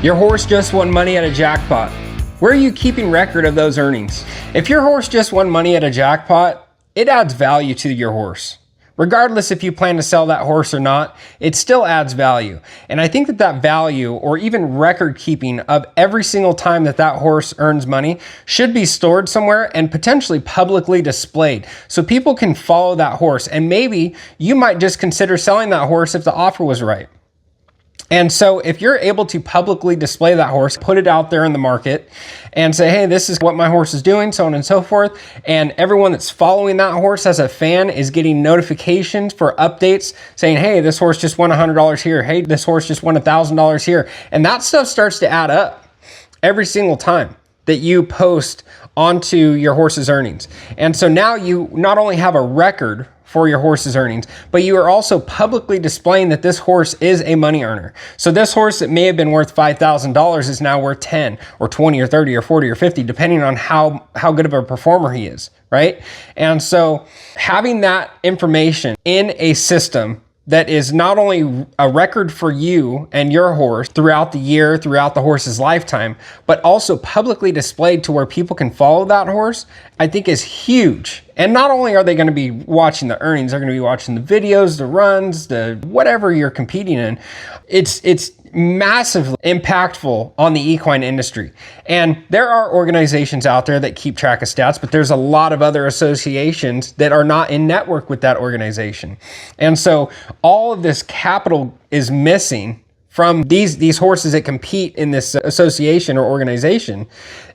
Your horse just won money at a jackpot. Where are you keeping record of those earnings? If your horse just won money at a jackpot, it adds value to your horse. Regardless if you plan to sell that horse or not, it still adds value. And I think that value, or even record keeping of every single time that horse earns money, should be stored somewhere and potentially publicly displayed so people can follow that horse. And maybe you might just consider selling that horse if the offer was right. And so if you're able to publicly display that horse, put it out there in the market and say, hey, this is what my horse is doing, so on and so forth. And everyone that's following that horse as a fan is getting notifications for updates saying, hey, this horse just won $100 here. Hey, this horse just won $1,000 here. And that stuff starts to add up every single time that you post onto your horse's earnings. And so now you not only have a record for your horse's earnings, but you are also publicly displaying that this horse is a money earner. So this horse that may have been worth $5,000 is now worth 10 or 20 or 30 or 40 or 50, depending on how good of a performer he is, right? And so having that information in a system that is not only a record for you and your horse throughout the year, throughout the horse's lifetime, but also publicly displayed to where people can follow that horse, I think is huge. And not only are they going to be watching the earnings, they're going to be watching the videos, the runs, the whatever you're competing in. It's massively impactful on the equine industry. And there are organizations out there that keep track of stats, but there's a lot of other associations that are not in network with that organization. And so all of this capital is missing from these horses that compete in this association or organization.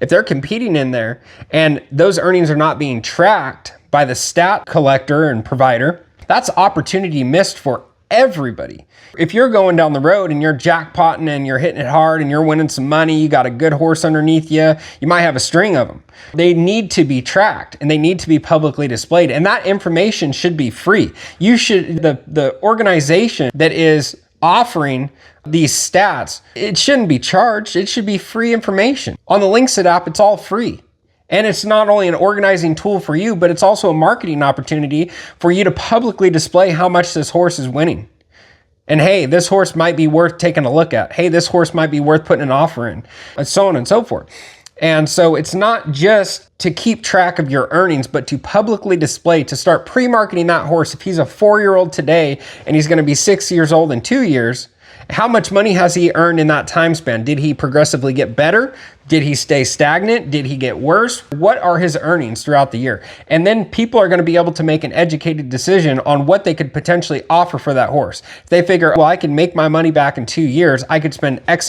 If they're competing in there and those earnings are not being tracked by the stat collector and provider, that's opportunity missed for everybody. If you're going down the road and you're jackpotting and you're hitting it hard and you're winning some money, you got a good horse underneath you, you might have a string of them. They need to be tracked and they need to be publicly displayed. And that information should be free. The organization that is offering these stats, it shouldn't be charged. It should be free information. On the Linksit app, it's all free. And it's not only an organizing tool for you, but it's also a marketing opportunity for you to publicly display how much this horse is winning. And hey, this horse might be worth taking a look at. Hey, this horse might be worth putting an offer in, and so on and so forth. And so it's not just to keep track of your earnings, but to publicly display, to start pre-marketing that horse. If he's a 4-year-old today and he's going to be 6 years old in 2 years, how much money has he earned in that time span? Did he progressively get better? Did he stay stagnant? Did he get worse? What are his earnings throughout the year? And then people are going to be able to make an educated decision on what they could potentially offer for that horse. If they figure, well, I can make my money back in 2 years, I could spend X amount